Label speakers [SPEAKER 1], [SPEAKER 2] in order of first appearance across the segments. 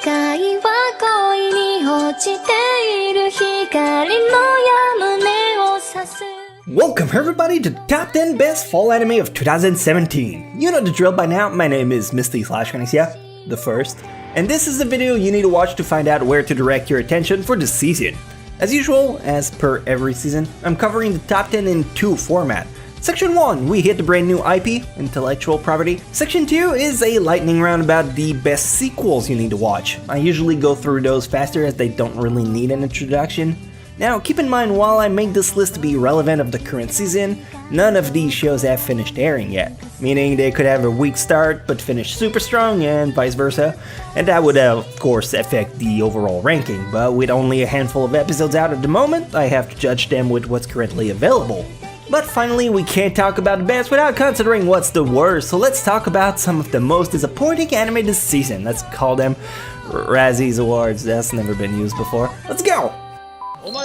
[SPEAKER 1] 界は恋に落ちている光の矢胸を刺す
[SPEAKER 2] Welcome everybody to Top 10 Best Fall Anime of 2017. You know the drill by now, my name is Misty/Kanisya, the first, and this is the video you need to watch to find out where to direct your attention for this season. As usual, as per every season, I'm covering the top 10 in two formats. Section 1, we hit the brand new IP, intellectual property. Section 2 is a lightning round about the best sequels you need to watch. I usually go through those faster as they don't really need an introduction. Now keep in mind, while I make this list to be relevant of the current season, none of these shows have finished airing yet, meaning they could have a weak start but finish super strong and vice versa, and that would of course affect the overall ranking, but with only a handful of episodes out at the moment, I have to judge them with what's currently available. But finally, we can't talk about the best without considering what's the worst, so let's talk about some of the most disappointing anime this season. Let's call them Razzies Awards, that's never been used before. Let's go! And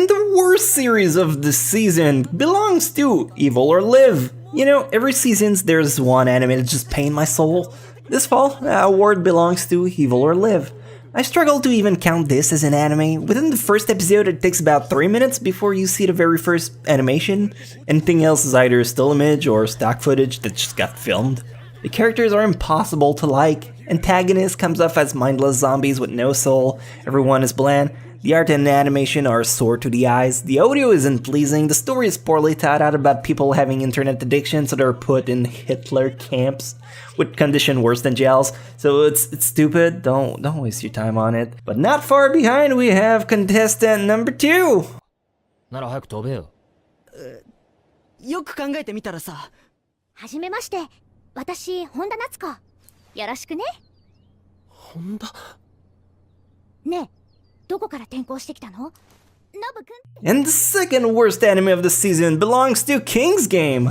[SPEAKER 2] the worst series of the season belongs to Evil or Live. You know, every season there's one anime that just pains my soul. This fall, the award belongs to Evil or Live. I struggle to even count this as an anime. Within the first episode, it takes about 3 minutes before you see the very first animation. Anything else is either still image or stock footage that just got filmed. The characters are impossible to like. Antagonist comes off as mindless zombies with no soul. Everyone is bland. The art and animation are sore to the eyes. The audio isn't pleasing. The story is poorly thought out about people having internet addiction, so they're put in Hitler camps with condition worse than jails. So it's stupid. Don't waste your time on it. But not far behind, we have contestant number 2.
[SPEAKER 3] なら早く飛べよ。
[SPEAKER 4] よく考えてみたらさ。
[SPEAKER 5] はじめまして。私、本田夏子。よろしくね。
[SPEAKER 4] 本田。
[SPEAKER 5] ねえ、どこから転校してきたの？ノブくん。
[SPEAKER 2] And the second worst anime of the season belongs to King's Game.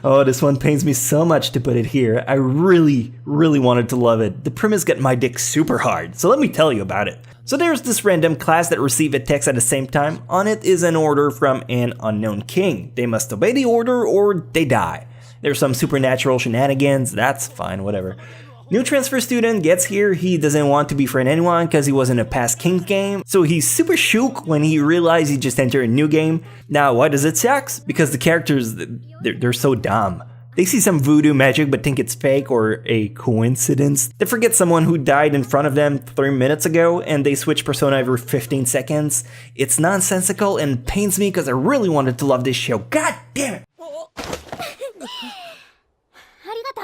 [SPEAKER 2] Oh, this one pains me so much to put it here. I really wanted to love it. The premise got my dick super hard, so let me tell you about it. So there's this random class that receive a text at the same time. On it is an order from an unknown king. They must obey the order or they die. There's some supernatural shenanigans, that's fine, whatever. New transfer student gets here, he doesn't want to befriend anyone because he was in a past King's game, so he's super shook when he realizes he just entered a new game. Now, why does it suck? Because the characters, they're so dumb. They see some voodoo magic but think it's fake or a coincidence. They forget someone who died in front of them 3 minutes ago and they switch persona every 15 seconds. It's nonsensical and pains me because I really wanted to love this show. God damn it!
[SPEAKER 5] ありがと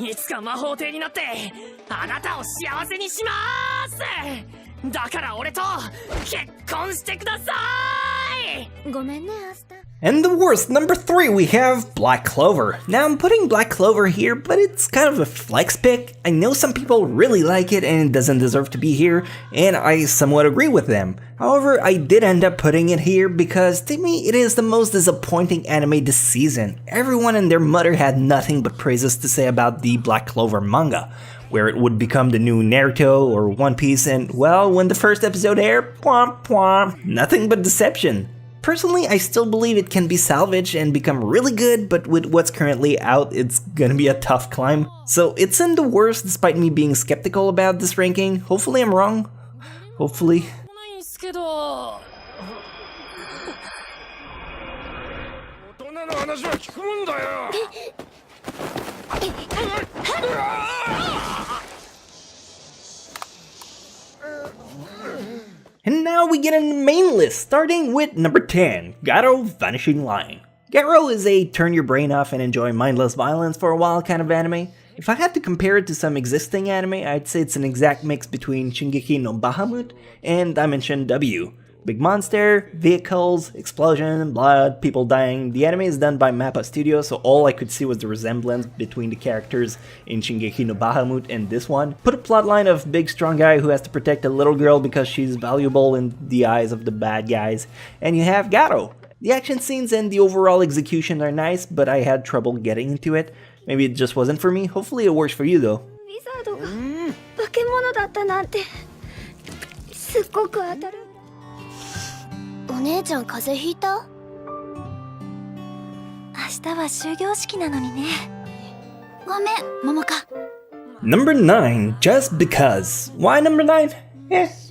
[SPEAKER 5] う。
[SPEAKER 4] いつか魔法帝になってあなたを幸せにしまーす。だから俺と結婚してください。
[SPEAKER 5] ごめんね、アスタ。
[SPEAKER 2] And the worst, number 3, we have Black Clover. Now I'm putting Black Clover here, but it's kind of a flex pick. I know some people really like it and it doesn't deserve to be here, and I somewhat agree with them. However, I did end up putting it here because to me it is the most disappointing anime this season. Everyone and their mother had nothing but praises to say about the Black Clover manga, where it would become the new Naruto or One Piece, and well, when the first episode aired, pwomp pwomp, nothing but deception. Personally, I still believe it can be salvaged and become really good, but with what's currently out, it's gonna be a tough climb. So it's in the worst despite me being skeptical about this ranking. Hopefully I'm wrong. Hopefully. And now we get in the main list, starting with number 10, Garo Vanishing Line. Garo is a turn your brain off and enjoy mindless violence for a while kind of anime. If I had to compare it to some existing anime, I'd say it's an exact mix between Shingeki no Bahamut and Dimension W. Big monster, vehicles, explosion, blood, people dying. The anime is done by Mappa Studio, so all I could see was the resemblance between the characters in Shingeki no Bahamut and this one. Put a plotline of big strong guy who has to protect a little girl because she's valuable in the eyes of the bad guys, and you have Garo. The action scenes and the overall execution are nice, but I had trouble getting into it. Maybe it just wasn't for me. Hopefully it works for you though.
[SPEAKER 5] 化け物だったなんてすっごく当たる。
[SPEAKER 1] 姉ちゃん風邪ひいた？明日は終業式なのにね。ごめん、桃香。
[SPEAKER 2] Number 9, Just Because. Why number 9?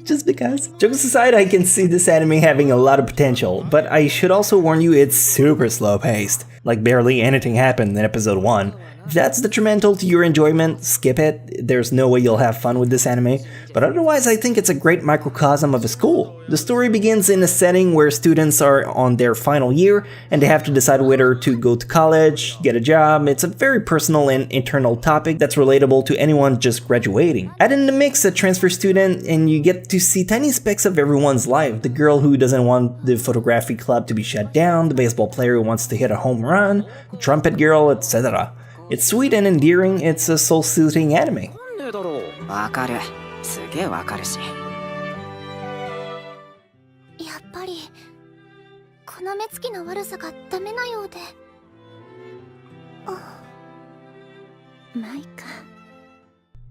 [SPEAKER 2] Just because. Jokes aside, I can see this anime having a lot of potential, but I should also warn you it's super slow paced. Like barely anything happened in episode 1. If that's detrimental to your enjoyment, skip it. There's no way you'll have fun with this anime, but otherwise I think it's a great microcosm of a school. The story begins in a setting where students are on their final year and they have to decide whether to go to college, get a job. It's a very personal and internal topic that's relatable to anyone just graduating. Add in the mix a transfer student and you get to see tiny specks of everyone's life. The girl who doesn't want the photography club to be shut down, the baseball player who wants to hit a home run, the trumpet girl, etc. It's sweet and endearing, it's a soul-soothing anime.
[SPEAKER 4] わかる。すげえわかるし。
[SPEAKER 5] やっぱりこの目つきの悪さがダメなようで。まあいいか。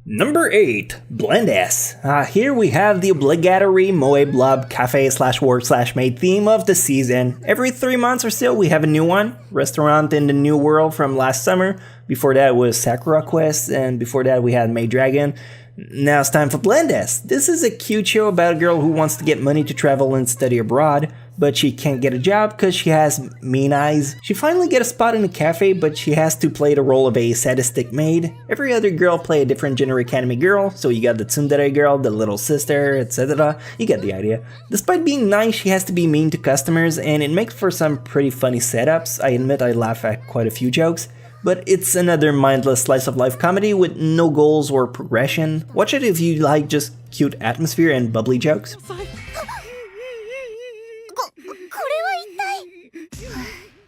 [SPEAKER 2] Number 8, Blend S. Here we have the obligatory Moe Blob cafe/work/maid theme of the season. Every 3 months or so we have a new one. Restaurant in the New World from last summer. Before that was Sakura Quest, and before that we had Maid Dragon. Now it's time for Blend S. This is a cute show about a girl who wants to get money to travel and study abroad, but she can't get a job because she has mean eyes. She finally gets a spot in a cafe, but she has to play the role of a sadistic maid. Every other girl play a different generic anime girl, so you got the tsundere girl, the little sister, etc. You get the idea. Despite being nice, she has to be mean to customers, and it makes for some pretty funny setups. I admit I laugh at quite a few jokes. But it's another mindless slice-of-life comedy with no goals or progression. Watch it if you like just cute atmosphere and bubbly jokes.
[SPEAKER 5] これは一体。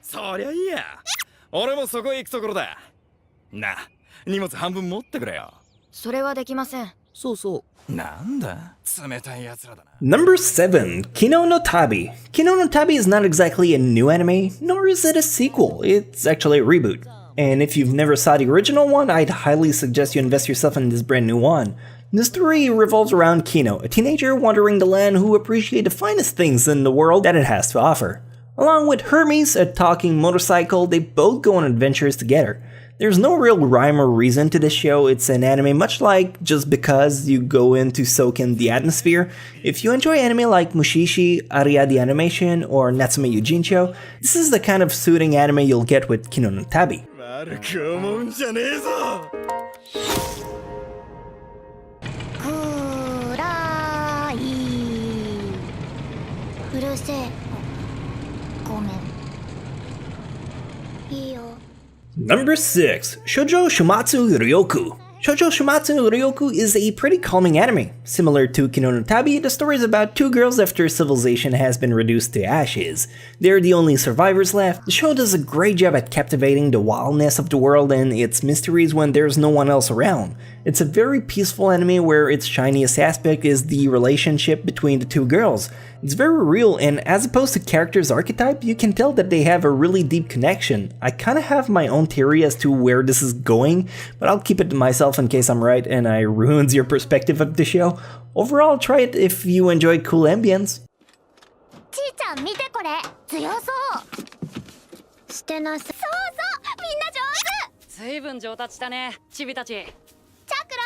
[SPEAKER 6] そりゃいいや。俺もそこへ行くところだ。なあ、荷物半分持ってくれよ。
[SPEAKER 1] それはできません。
[SPEAKER 3] そうそう。
[SPEAKER 6] なんだ、冷たい奴らだな。
[SPEAKER 2] Number 7, Kino no Tabi. Kino no Tabi is not exactly a new anime, nor is it a sequel. It's actually a reboot. And if you've never saw the original one, I'd highly suggest you invest yourself in this brand new one. The story revolves around Kino, a teenager wandering the land who appreciates the finest things in the world that it has to offer. Along with Hermes, a talking motorcycle, they both go on adventures together. There's no real rhyme or reason to this show. It's an anime much like Just Because you go in to soak in the atmosphere. If you enjoy anime like Mushishi, Aria the Animation, or Natsume Yujincho, this is the kind of soothing anime you'll get with Kino no Tabi.
[SPEAKER 6] 悪く思うんじゃねえぞ。
[SPEAKER 5] 暗い。うるせえ。ごめん。いいよ。
[SPEAKER 2] Number 6, Shoujo Shumatsu Ryoku. Shoujo Shumatsu Ryoku is a pretty calming anime. Similar to Kino no Tabi, the story is about two girls after civilization has been reduced to ashes. They're the only survivors left. The show does a great job at captivating the wildness of the world and its mysteries when there's no one else around. It's a very peaceful anime where its shiniest aspect is the relationship between the two girls. It's very real, and as opposed to characters' archetype, you can tell that they have a really deep connection. I kinda have my own theory as to where this is going, but I'll keep it to myself in case I'm right and I ruins your perspective of the show. Overall, try it if you enjoy cool ambience.
[SPEAKER 5] ちーちゃん見てこれ。強そうしてなさ。そうそうみんな上手。
[SPEAKER 4] 随分上達したね、チビたち。
[SPEAKER 5] チャクロ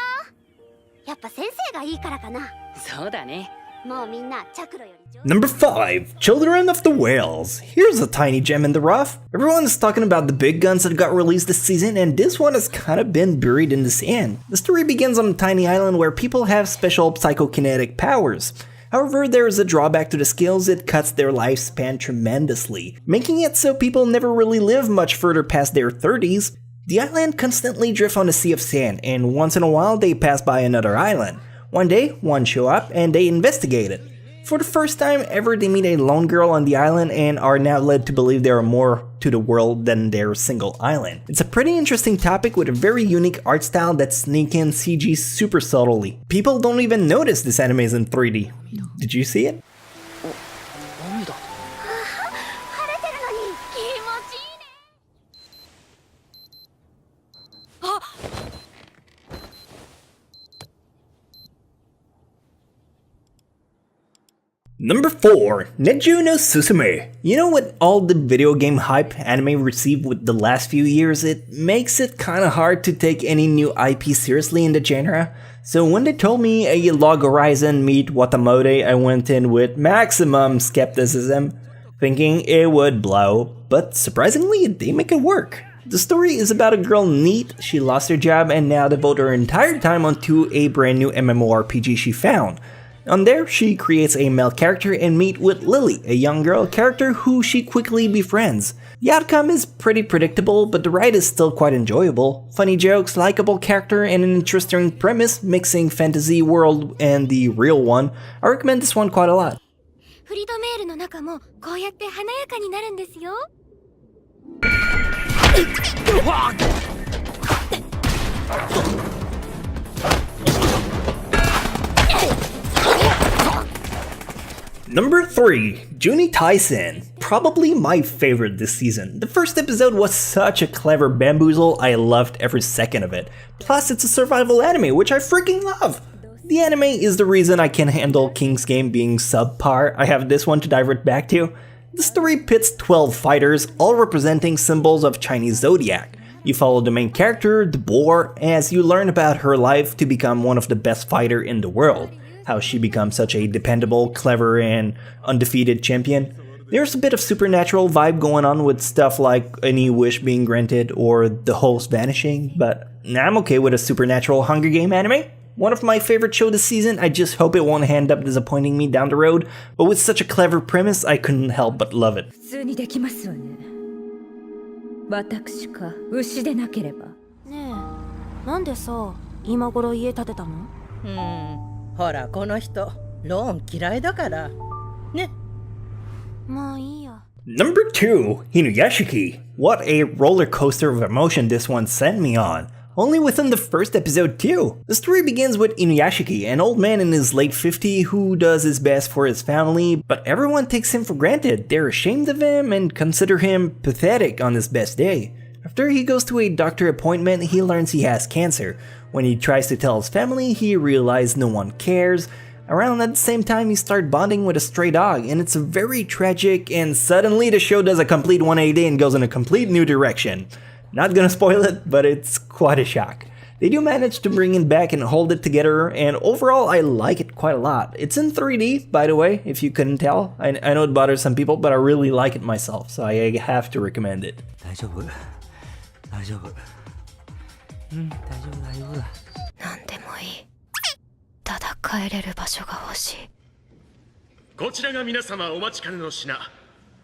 [SPEAKER 5] やっぱ先生がいいからかな。
[SPEAKER 4] そうだね。
[SPEAKER 5] もうみんなチャクロより上手。
[SPEAKER 2] Number 5, Children of the Whales. Here's a tiny gem in the rough. Everyone's talking about the big guns that got released this season, and this one has kind of been buried in the sand. The story begins on a tiny island where people have special psychokinetic powers. However, there is a drawback to the skills. It cuts their lifespan tremendously, making it so people never really live much further past their 30s. The island constantly drifts on a sea of sand, and once in a while they pass by another island. One day, one show up and they investigate it. For the first time ever, they meet a lone girl on the island and are now led to believe there are more to the world than their single island. It's a pretty interesting topic with a very unique art style that sneaks in CG super subtly. People don't even notice this anime is in 3D. Did you see it?
[SPEAKER 4] 雨だ。
[SPEAKER 5] 晴れてるのに気持ちいいね。
[SPEAKER 2] Number Number 4, Neju no Susume. You know, with all the video game hype anime received with the last few years, it makes it kinda hard to take any new IP seriously in the genre. So when they told me a Log Horizon meet Watamode, I went in with maximum skepticism, thinking it would blow, but surprisingly, they make it work. The story is about a girl NEET, she lost her job and now devotes her entire time onto a brand new MMORPG she found. On there, she creates a male character and meet with Lily, a young girl character who she quickly befriends. The outcome is pretty predictable, but the ride is still quite enjoyable. Funny jokes, likable character, and an interesting premise mixing fantasy world and the real one. I recommend this one quite a lot.
[SPEAKER 5] フリードメールの中もこうやって華やかになるんですよ。
[SPEAKER 2] Number 3, Juni Taisen. Probably my favorite this season. The first episode was such a clever bamboozle, I loved every second of it. Plus, it's a survival anime, which I freaking love! The anime is the reason I can handle King's Game being subpar. I have this one to divert back to. The story pits 12 fighters, all representing symbols of Chinese zodiac. You follow the main character, the boar, as you learn about her life to become one of the best fighter in the world. How she becomes such a dependable, clever, and undefeated champion. There's a bit of supernatural vibe going on with stuff like any wish being granted or the host vanishing, but I'm okay with a supernatural Hunger Game anime. One of my favorite shows this season, I just hope it won't end up disappointing me down the road, but with such a clever premise, I couldn't help but love it.
[SPEAKER 7] 普通にできますわね。私か牛でなければ。
[SPEAKER 8] ねえ、なんでさ、今頃家建てたの？
[SPEAKER 9] ほらこの人ローン嫌いだからね。
[SPEAKER 8] まあいいや。
[SPEAKER 2] Number 2, Inuyashiki. What a roller coaster of emotion this one sent me on. Only within the first episode too. The story begins with Inuyashiki, an old man in his late 50s who does his best for his family, but everyone takes him for granted. They're ashamed of him and consider him pathetic on his best day. After he goes to a doctor appointment, he learns he has cancer. When he tries to tell his family, he realizes no one cares. Around at the same time, he starts bonding with a stray dog, and it's very tragic, and suddenly the show does a complete 180 and goes in a complete new direction. Not gonna spoil it, but it's quite a shock. They do manage to bring it back and hold it together, and overall I like it quite a lot. It's in 3D, by the way, if you couldn't tell. I know it bothers some people, but I really like it myself, so I have to recommend it.
[SPEAKER 3] 大丈夫大丈夫大丈夫大丈夫だ。
[SPEAKER 1] なんでもいい。ただ帰れる場所が欲しい。
[SPEAKER 10] こちらが皆様お待ちかねの品。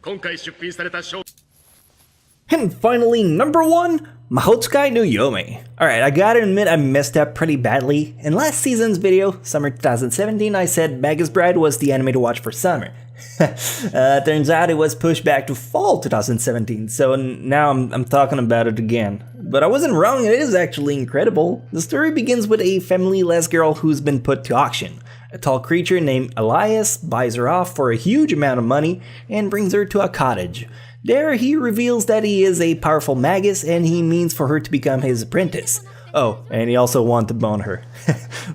[SPEAKER 10] 今回出品された商
[SPEAKER 2] And finally, number 1, Mahoutsukai no Yome. Alright, I gotta admit I messed up pretty badly. In last season's video, summer 2017, I said Magus Bride was the anime to watch for summer. Turns out it was pushed back to fall 2017, so now I'm talking about it again. But I wasn't wrong, it is actually incredible. The story begins with a family-less girl who's been put to auction. A tall creature named Elias buys her off for a huge amount of money and brings her to a cottage. There, he reveals that he is a powerful Magus and he means for her to become his apprentice. Oh, and he also wants to bone her.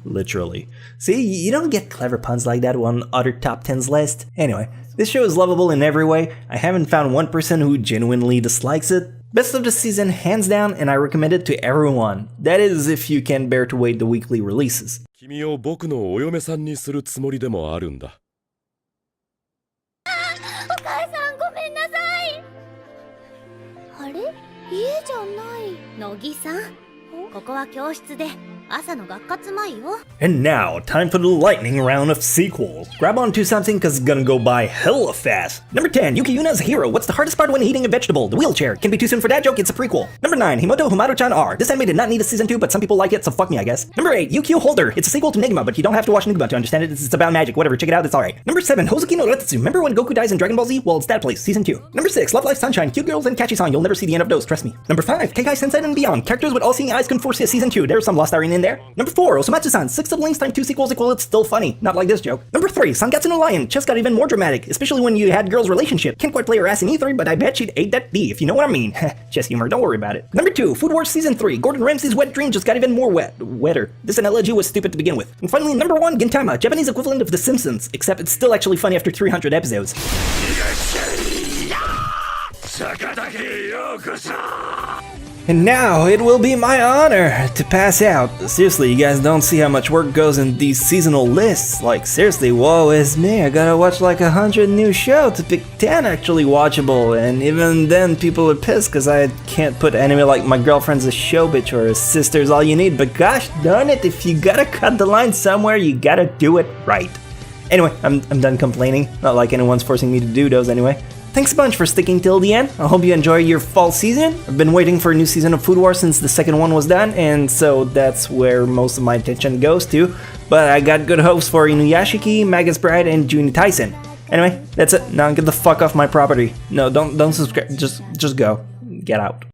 [SPEAKER 2] Literally. See, you don't get clever puns like that on other top 10s list. Anyway, this show is lovable in every way. I haven't found one person who genuinely dislikes it. Best of the season, hands down, and I recommend it to everyone. That is, if you can bear to wait the weekly releases.
[SPEAKER 10] 君を僕のお嫁さんにするつもりでもあるんだ。
[SPEAKER 5] お母さんごめんなさい。あれ？家じゃない。乃木さん、ここは教室で朝の学活前よ。
[SPEAKER 2] And now, time for the lightning round of sequels. Grab onto something cause it's gonna go by hella fast. Number 10, Yuki Yuna's hero. What's the hardest part when eating a vegetable? The wheelchair. Can be too soon for that joke, it's a prequel. Number 9, Himoto Humaru-chan R. This anime did not need a season 2, but some people like it, so fuck me I guess. Number 8, Yukio Holder. It's a sequel to Nigma, but you don't have to watch Nigma to understand it. It's about magic, whatever, check it out, it's alright. Number 7, Hozuki no Retsu. Remember when Goku dies in Dragon Ball Z? Well, it's that place, season 2. Number 6, Love Life Sunshine. Cute girls and catchy song. You'll never see the end of those, trust me. Number 5, Keikai Sensei and Beyond. Characters with all-seeing eyes can foresee season 2. There's some lost star in in there. Number 4, Osomatsu-san, 6 siblings times 2 sequels equal it's still funny. Not like this joke. Number 3, Sangatsu no Lion, just got even more dramatic, especially when you had girls' relationship. Can't quite play her ass in E3, but I bet she'd ate that D, if you know what I mean. Just humor, don't worry about it. Number 2, Food Wars Season 3, Gordon Ramsay's wet dream just got even more wetter. This analogy was stupid to begin with. And finally, number 1, Gintama, Japanese equivalent of The Simpsons, except it's still actually funny after 300 episodes. And now it will be my honor to pass out. Seriously, you guys don't see how much work goes in these seasonal lists. Like, seriously, woe is me. I gotta watch like 100 new shows to pick 10 actually watchable. And even then, people are pissed because I can't put anime like My Girlfriend's a Show Bitch or Sister's All You Need. But gosh darn it, if you gotta cut the line somewhere, you gotta do it right. Anyway, I'm done complaining. Not like anyone's forcing me to do those anyway. Thanks a bunch for sticking till the end. I hope you enjoy your fall season. I've been waiting for a new season of Food Wars since the second one was done, and so that's where most of my attention goes to. But I got good hopes for Inuyashiki, Magus Bride, and Juni Tyson. Anyway, that's it. Now get the fuck off my property. No, don't subscribe. Just go. Get out.